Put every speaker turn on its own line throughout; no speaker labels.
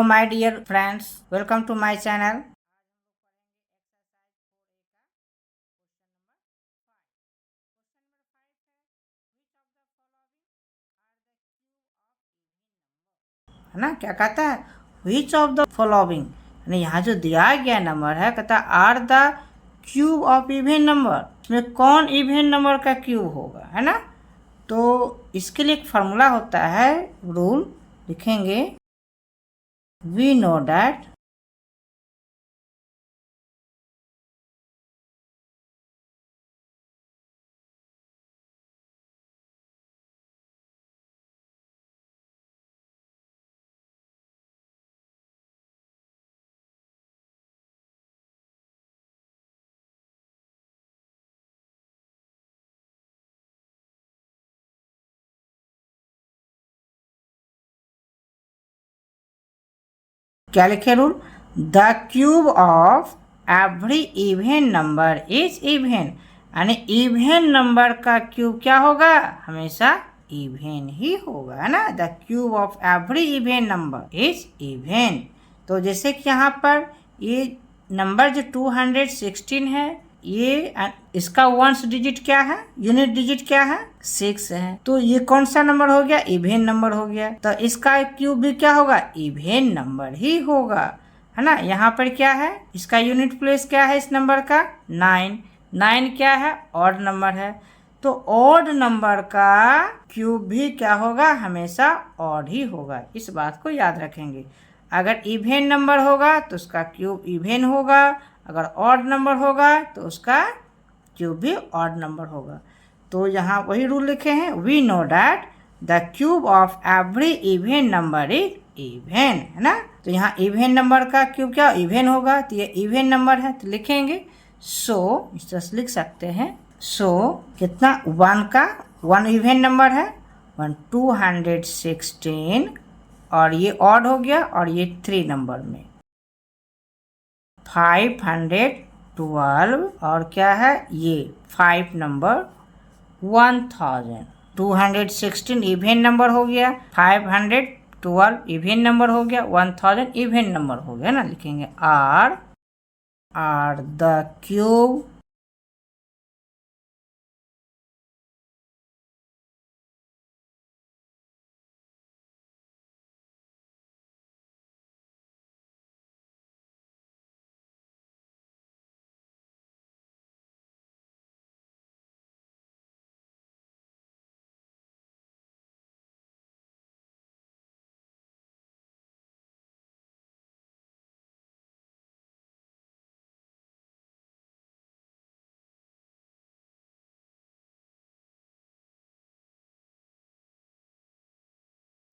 Hello my dear friends, welcome to my channel. है ना, क्या कहता है, विच ऑफ द फॉलोइंग, यानी यहाँ जो दिया गया नंबर है कहता है are the cube of even number, इसमें कौन इवन नंबर का क्यूब होगा, है ना। तो इसके लिए एक फार्मूला होता है, रूल लिखेंगे, वी नो दैट क्या लिखे rule, the cube of every even number is even, यानी इवन नंबर का क्यूब क्या होगा, हमेशा इवन ही होगा, है ना। The cube of every even number is even. तो जैसे कि यहाँ पर ये नंबर जो 216 है, ये इसका वंस डिजिट क्या है, यूनिट डिजिट क्या है, 6 है। तो ये कौन सा नंबर हो गया, इवन नंबर हो गया। तो इसका क्यूब भी क्या होगा, इवन नंबर ही होगा, है ना। यहाँ पर क्या है, इसका यूनिट प्लेस क्या है इस नंबर का, 9। 9 क्या है, ऑड नंबर है। तो ऑड नंबर का क्यूब भी क्या होगा, हमेशा ऑड ही होगा। इस बात को याद रखेंगे। अगर इवन नंबर होगा तो उसका क्यूब इवन होगा, अगर ऑड नंबर होगा तो उसका क्यूब भी ऑड नंबर होगा। तो यहाँ वही रूल लिखे हैं, we know that the cube of every even number is even, है ना। तो यहाँ इवन नंबर का क्यूब क्या इवन होगा, तो ये इवन नंबर है तो लिखेंगे सो, इस तरह से लिख सकते हैं। सो कितना, 1 का 1 इवन नंबर है, 216, और ये ऑड हो गया, और ये 3 नंबर में 512, और क्या है ये 5 नंबर 1000। 216 इवन नंबर हो गया, 512 इवन नंबर हो गया, 1000 इवन नंबर हो गया ना। लिखेंगे आर द क्यूब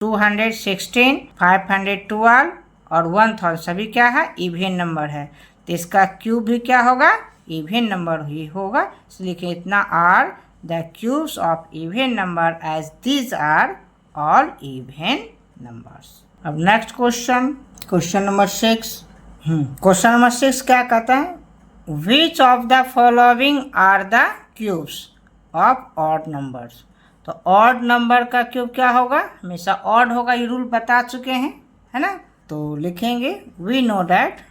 टू 216, 512 और 1000 सभी क्या है, इवन नंबर है। तो इसका क्यूब भी क्या होगा, इवन नंबर ही होगा। इसलिए कि इतना are the cubes of even number as these are all even numbers. अब next question, question number 6। Question number 6 क्या कहता है, which of the following are the cubes of odd numbers. तो ऑड नंबर का क्यूब क्या होगा, हमेशा odd होगा, ये रूल बता चुके हैं, है ना। तो लिखेंगे we know that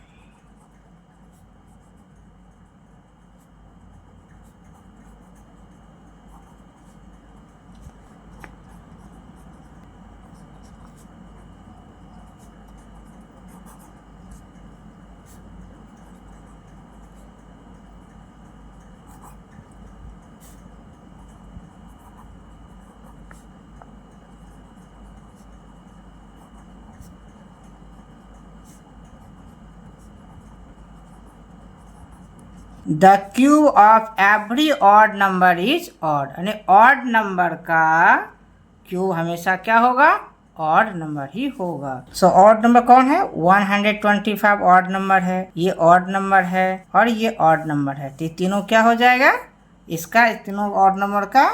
the cube of every odd number is odd, यानी ऑड नंबर का क्यूब हमेशा क्या होगा, ऑड नंबर ही होगा। सो ऑड नंबर कौन है, 125 ऑड नंबर है, ये ऑड नंबर है और ये ऑड नंबर है। तो तीनों क्या हो जाएगा, इसका तीनों ऑड नंबर का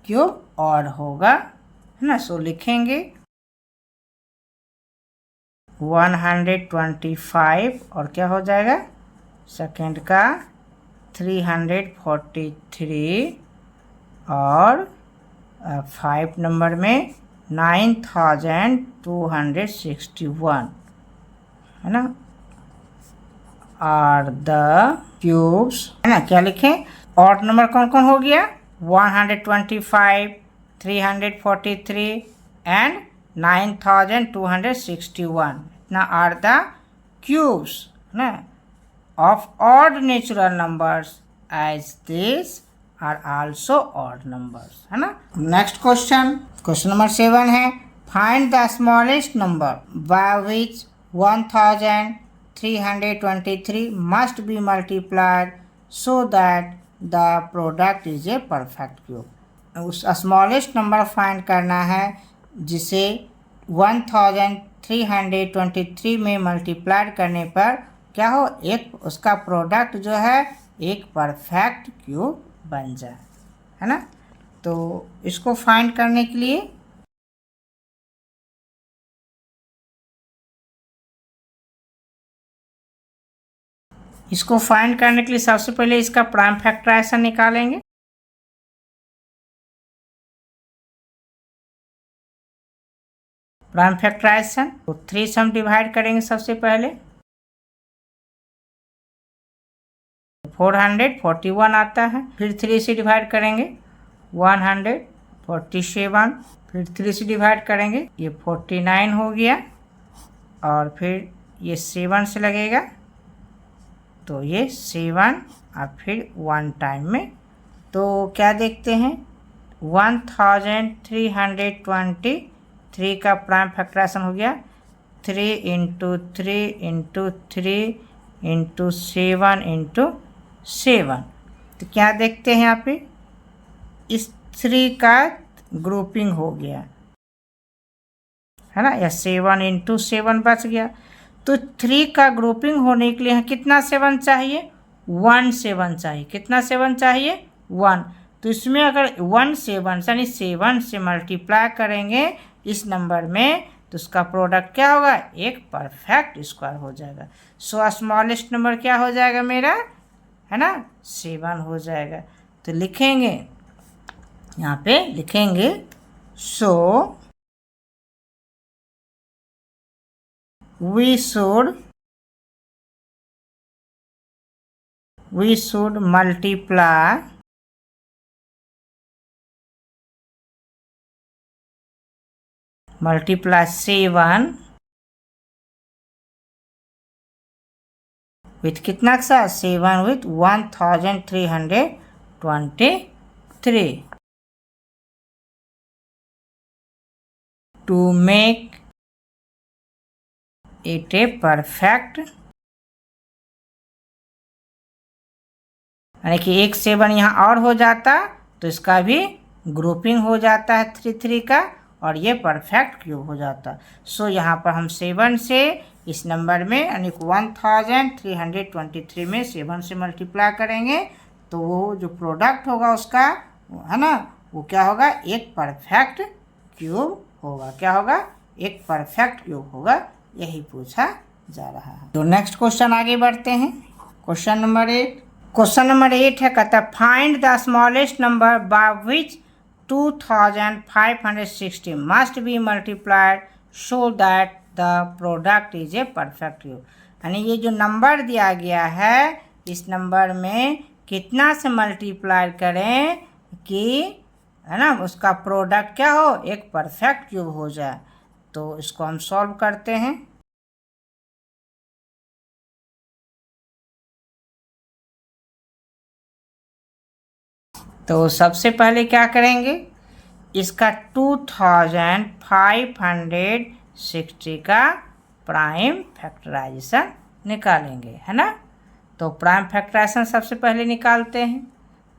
क्यूब ऑड होगा, है ना। सो लिखेंगे 125 और क्या हो जाएगा, सेकेंड का 343 और 5 नंबर में 9261, है ना, आर द क्यूब्स, है ना। क्या लिखें, ऑड नंबर कौन कौन हो गया, 125, 343 एंड 9261, इतना आर द क्यूब्स, है ना, of odd natural numbers as these are also odd numbers, है ना। नेक्स्ट क्वेश्चन नंबर 7 है, find the smallest number by which 1323 must be multiplied so that the product is a perfect cube। उस smallest number find करना है जिसे 1323 में multiplied करने पर क्या हो, एक उसका प्रोडक्ट जो है एक परफेक्ट क्यूब बन जाए, है ना। तो इसको फाइंड करने के लिए सबसे पहले इसका प्राइम फैक्टराइजेशन निकालेंगे। प्राइम फैक्टराइजेशन तो 3 से हम डिवाइड करेंगे सबसे पहले, 441 आता है, फिर 3 से डिवाइड करेंगे 147, फिर 3 से डिवाइड करेंगे ये 49 हो गया, और फिर ये 7 से लगेगा तो ये 7 और फिर 1 टाइम में, तो क्या देखते हैं 1323 का प्राइम फैक्टराइजेशन हो गया 3 इंटू 3 इंटू 3 इंटू 7 इंटू 7। तो क्या देखते हैं यहाँ पे, इस 3 का ग्रुपिंग हो गया, है ना, या 7 इंटू 7 बच गया। तो 3 का ग्रुपिंग होने के लिए यहाँ कितना 7 चाहिए, 1 7 चाहिए। कितना 7 चाहिए, 1। तो इसमें अगर 1 7 यानी 7 से मल्टीप्लाई करेंगे इस नंबर में तो उसका प्रोडक्ट क्या होगा, एक परफेक्ट स्क्वायर हो जाएगा। सो स्मॉलेस्ट नंबर क्या हो जाएगा मेरा, है ना, 7 हो जाएगा। तो लिखेंगे यहाँ पे, लिखेंगे सो we should multiply multiply 7 with कितना सा 7 with 1323 to make it a perfect, यानी कि एक 7 यहाँ और हो जाता तो इसका भी ग्रुपिंग हो जाता है 3 का और ये परफेक्ट क्यूब हो जाता। सो यहाँ पर हम 7 से इस नंबर में यानी 1323 में 7 से मल्टीप्लाई करेंगे तो वो जो प्रोडक्ट होगा उसका, है ना, वो क्या होगा, एक परफेक्ट क्यूब होगा। क्या होगा, एक परफेक्ट क्यूब होगा, यही पूछा जा रहा है। तो नेक्स्ट क्वेश्चन आगे बढ़ते हैं। क्वेश्चन नंबर 8 है, कहता है find the smallest number by which 2560 must be multiplied so that the product is a perfect cube. यानी ये जो नंबर दिया गया है इस नंबर में कितना से मल्टीप्लाई करें कि, है ना, उसका प्रोडक्ट क्या हो, एक परफेक्ट क्यूब हो जाए। तो इसको हम सॉल्व करते हैं। तो सबसे पहले क्या करेंगे, इसका 2560 का प्राइम फैक्टराइजेशन निकालेंगे, है ना। तो प्राइम फैक्टराइजेशन सबसे पहले निकालते हैं।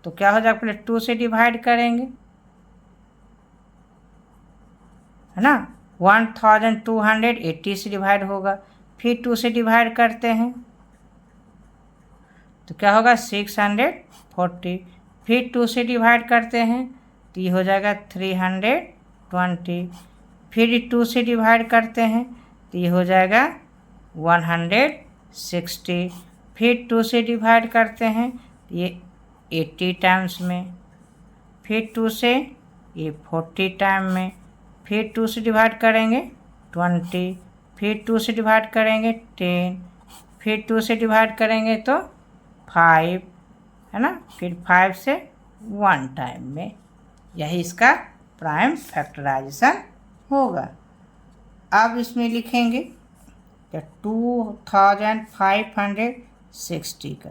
तो क्या हो जाएगा, पहले 2 से डिवाइड करेंगे, है ना, 1280 से डिवाइड होगा, फिर 2 से डिवाइड करते हैं तो क्या होगा 640, फिर 2 से डिवाइड करते हैं तो ये हो जाएगा 320, फिर 2 से डिवाइड करते हैं तो ये हो जाएगा 160, फिर 2 से डिवाइड करते हैं तो ये 80 टाइम्स में, फिर 2 से ये 40 टाइम में, फिर 2 से डिवाइड करेंगे 20, फिर 2 से डिवाइड करेंगे 10, फिर 2 से डिवाइड करेंगे तो 5, है ना, फिर 5 से 1 टाइम में। यही इसका प्राइम फैक्टराइजेशन होगा। अब इसमें लिखेंगे 2560 का,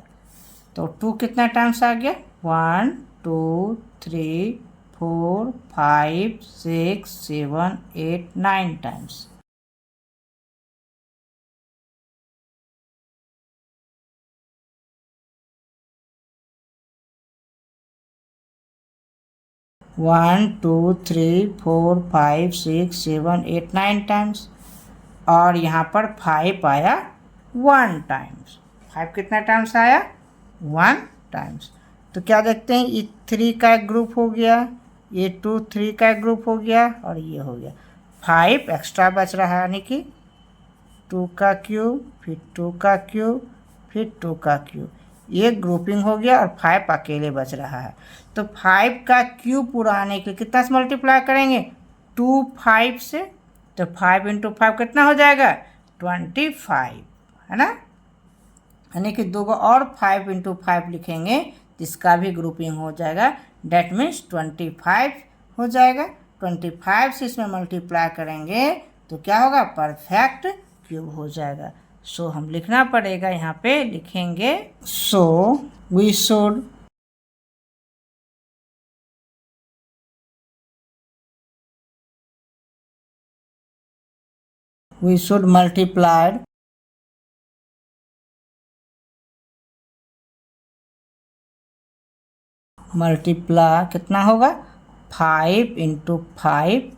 तो 2 कितना टाइम्स आ गया, 1 2 3 4 5 6 7 8 9 times. One two three four 5 6 7 8 9 times. और यहाँ पर 5 आया 1 टाइम्स। 5 कितना टाइम्स आया, 1 टाइम्स। तो क्या देखते हैं, ये 3 का एक ग्रुप हो गया, ये 2 3 का एक ग्रुप हो गया, और ये हो गया 5 एक्स्ट्रा बच रहा है, यानी कि 2 का क्यूब, फिर 2 का क्यूब, फिर 2 का क्यूब, ये ग्रुपिंग हो गया, और 5 अकेले बच रहा है। तो 5 का क्यूब पूरा आने के लिए कितना से मल्टीप्लाई करेंगे, 2 5 से, तो 5 × 5 कितना हो जाएगा, 25, है ना, यानी कि 2 और 5 × 5 लिखेंगे तो इसका भी ग्रुपिंग हो जाएगा, डेट मीन्स 25 हो जाएगा। 25 से इसमें मल्टीप्लाई करेंगे तो क्या होगा, परफेक्ट क्यूब हो जाएगा। सो हम लिखना पड़ेगा, यहाँ पे लिखेंगे सो we should multiply कितना होगा, 5 × 5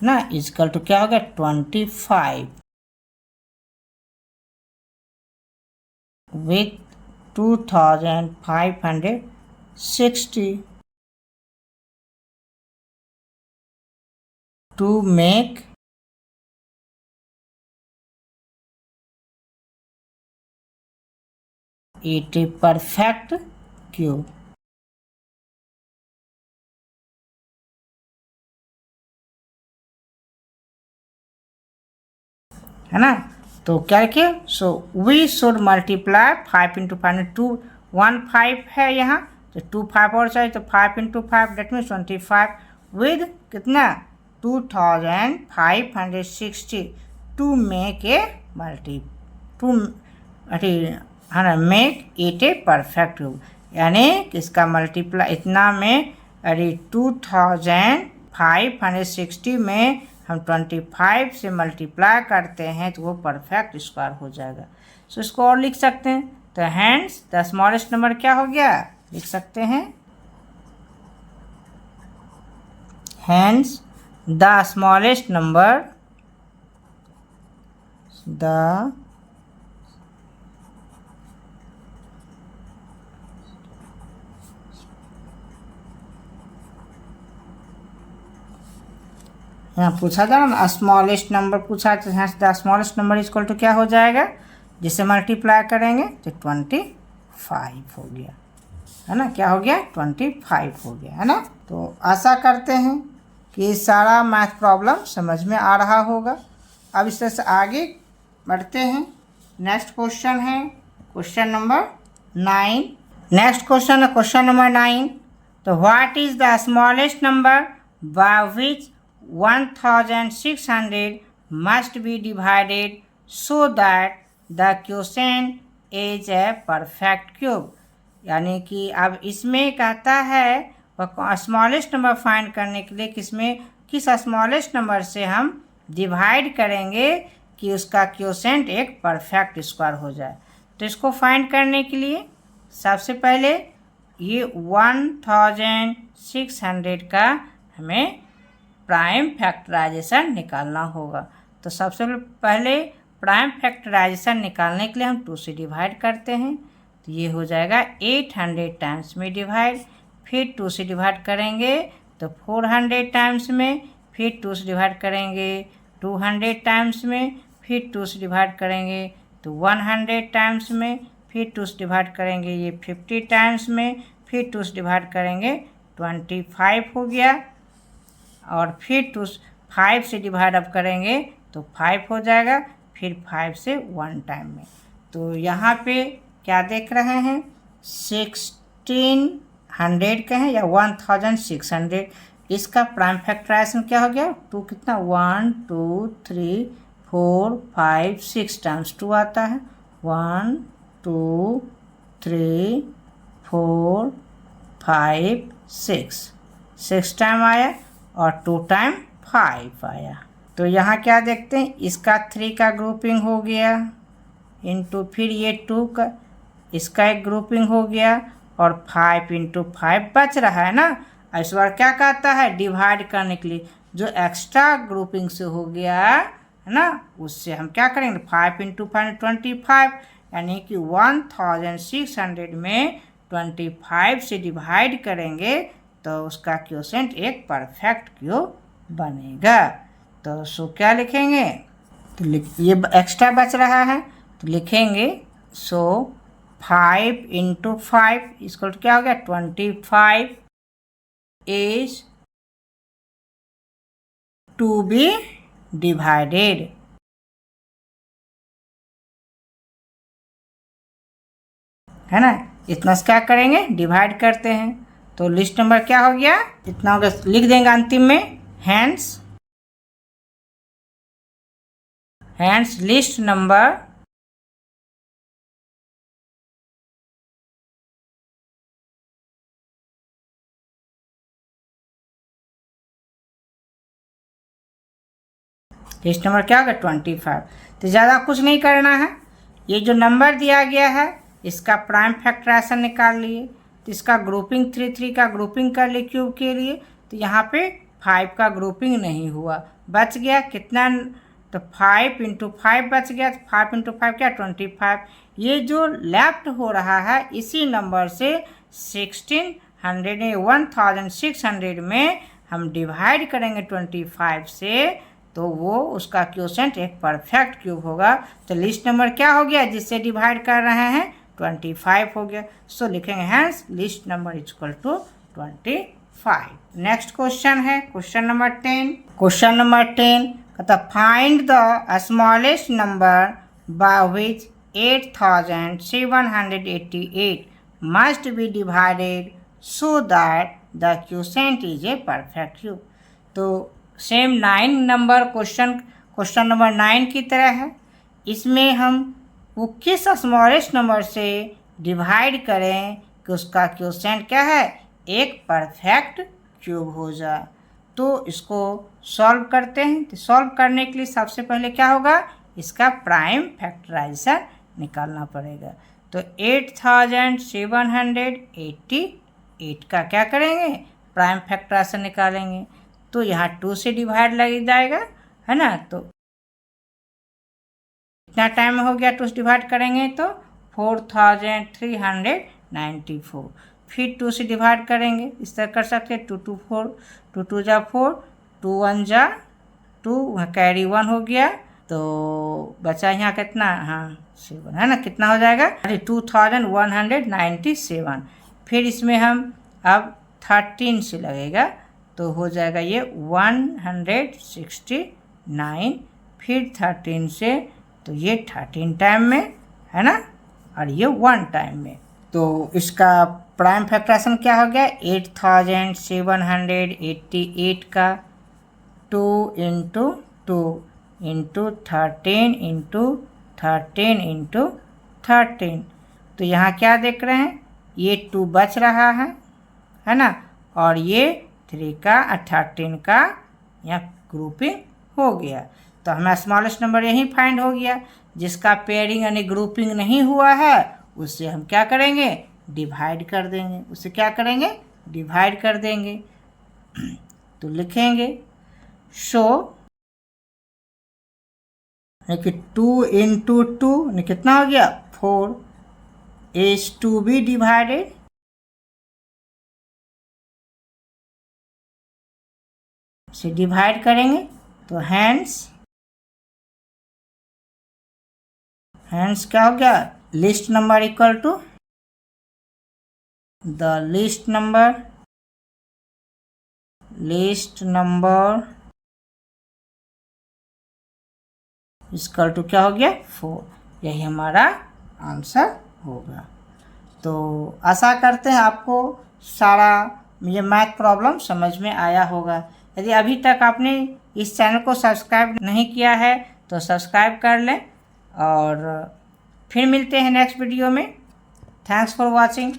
ना इजकल टू क्या होगा, 25 with 2560 to make it a perfect cube। है ना, तो क्या लिखे, सो वी शुड मल्टीप्लाई 5 × 5, 2 1 5 है यहाँ, तो 2 5 और चाहिए, तो 5 × 5 डेट मीन्स 25 विद कितना, 2560 to make a make it a perfect cube, यानी इसका मल्टीप्लाई इतना में, अरे 2560 में हम 25 से मल्टीप्लाई करते हैं तो वो परफेक्ट स्क्वायर हो जाएगा। सो इसको और लिख सकते हैं, तो हैंस द स्मॉलेस्ट नंबर क्या हो गया, लिख सकते हैं हैंस द स्मॉलेस्ट नंबर, यहाँ पूछा जा ना स्मॉलेस्ट नंबर पूछा, तो यहाँ the smallest number equal to क्या हो जाएगा, जिसे मल्टीप्लाई करेंगे तो 25 हो गया, है ना, क्या हो गया, 25 हो गया, है ना। तो आशा करते हैं कि सारा मैथ प्रॉब्लम समझ में आ रहा होगा। अब इस तरह से आगे बढ़ते हैं। नेक्स्ट क्वेश्चन है क्वेश्चन नंबर 9। नेक्स्ट क्वेश्चन है क्वेश्चन नंबर 9। तो what is the smallest number by which 1600 must be divided so that the quotient is a perfect cube। यानी कि अब इसमें कहता है स्मॉलेस्ट नंबर फाइंड करने के लिए किस स्मॉलेस्ट नंबर से हम डिवाइड करेंगे कि उसका क्वोशेंट एक परफेक्ट स्क्वायर हो जाए। तो इसको फाइंड करने के लिए सबसे पहले ये 1600 का हमें प्राइम फैक्टराइजेशन निकालना होगा। तो सबसे पहले प्राइम फैक्टराइजेशन निकालने के लिए हम 2 से डिवाइड करते हैं, तो ये हो जाएगा 800 टाइम्स में डिवाइड, फिर 2 से डिवाइड करेंगे तो 400 टाइम्स में, फिर 2 से डिवाइड करेंगे 200 टाइम्स में, फिर 2 से डिवाइड करेंगे तो 100 टाइम्स में, फिर 2 से डिवाइड करेंगे ये 50 टाइम्स में, फिर 2 से डिवाइड करेंगे 25 हो गया, और फिर 5 से डिवाइड अब करेंगे तो 5 हो जाएगा, फिर 5 से 1 टाइम में। तो यहाँ पे क्या देख रहे हैं, 1600 का है या 1600, इसका प्राइम फैक्टराइजेशन क्या हो गया, 2 कितना 1 2 3 4 5 6 टाइम्स 2 आता है, 1 2 3 4 5 6 टाइम आया और 2 टाइम 5 आया। तो यहाँ क्या देखते हैं, इसका 3 का ग्रुपिंग हो गया इंटू फिर ये 2 का, इसका एक ग्रुपिंग हो गया और 5 इंटू 5 बच रहा है ना। इस बार क्या कहता है, डिवाइड करने के लिए जो एक्स्ट्रा ग्रुपिंग से हो गया है ना, उससे हम क्या करेंगे, 5 इंटू 5 25, यानी कि 1600 में 25 से डिवाइड करेंगे तो उसका क्वोशिएंट एक परफेक्ट क्यूब बनेगा। तो सो क्या लिखेंगे, तो ये एक्स्ट्रा बच रहा है तो लिखेंगे सो 5 इंटू 5 इसको क्या हो गया 25 इज टू बी डिवाइडेड। है ना, इतना से क्या करेंगे, डिवाइड करते हैं। तो लिस्ट नंबर क्या हो गया, इतना हो गया, लिख देंगे अंतिम में, हैंस लिस्ट नंबर क्या होगा 25। तो ज़्यादा कुछ नहीं करना है, ये जो नंबर दिया गया है इसका प्राइम फैक्टराइजेशन निकाल लिए, तो इसका ग्रुपिंग 3 का ग्रुपिंग कर लिए क्यूब के लिए, तो यहाँ पे 5 का ग्रुपिंग नहीं हुआ, बच गया कितना, तो 5 इंटू 5 बच गया, तो 5 इंटू 5 क्या 25। ये जो लेफ्ट हो रहा है इसी नंबर से 1600 में हम डिवाइड करेंगे 25 से, तो वो उसका क्वोशिएंट एक परफेक्ट क्यूब होगा। तो लिस्ट नंबर क्या हो गया जिससे डिवाइड कर रहे हैं, 25 हो गया। सो लिखेंगे hence least number equal to 25। Next question है क्वेश्चन नंबर 10। क्वेश्चन नंबर 10 कहता find the smallest number by which 8788 must be divided so that the quotient is a perfect cube. तो सेम 9 नंबर क्वेश्चन नंबर 9 की तरह है, इसमें हम वो किस स्मॉलेस्ट नंबर से डिवाइड करें कि उसका क्वोशिएंट क्या है, एक परफेक्ट क्यूब हो जाए। तो इसको सॉल्व करते हैं। तो सॉल्व करने के लिए सबसे पहले क्या होगा, इसका प्राइम फैक्टराइजेशन निकालना पड़ेगा। तो 8788 का क्या करेंगे, प्राइम फैक्टराइजेशन निकालेंगे। तो यहाँ 2 से डिवाइड लग जाएगा, है ना। तो कितना टाइम हो गया 2 से डिवाइड करेंगे तो 4394। फिर 2 से डिवाइड करेंगे, इस तरह कर सकते हैं, 2 2 4, 2 2 जा 4, 2 1 जा 2, वहाँ कैरी 1 हो गया, तो बचा यहाँ कितना, हाँ 7, है ना, कितना हो जाएगा, अरे 2197। फिर इसमें हम अब 13 से लगेगा तो हो जाएगा ये 169, फिर 13 से तो ये 13 टाइम में, है ना, और ये 1 टाइम में। तो इसका प्राइम फैक्टराइजेशन क्या हो गया, 8788 का 2 इंटू 2 इंटू 13 इंटू 13 इंटू 13। तो यहाँ क्या देख रहे हैं, ये 2 बच रहा है ना, और ये 3 का 13 का यहाँ ग्रुपिंग हो गया। तो हमारा स्मॉलेस्ट नंबर यही फाइंड हो गया, जिसका पेयरिंग यानी ग्रुपिंग नहीं हुआ है उससे हम क्या करेंगे, डिवाइड कर देंगे, उससे क्या करेंगे, डिवाइड कर देंगे। तो लिखेंगे सो कि 2 इंटू 2 कितना हो गया 4 इज टू बी डिवाइडेड, से डिवाइड करेंगे तो हैंस क्या हो गया, least number equal to the least number equal to क्या हो गया 4। यही हमारा आंसर होगा। तो आशा करते हैं आपको सारा ये मैथ प्रॉब्लम समझ में आया होगा। यदि अभी तक आपने इस चैनल को सब्सक्राइब नहीं किया है तो सब्सक्राइब कर लें, और फिर मिलते हैं नेक्स्ट वीडियो में। Thanks for watching.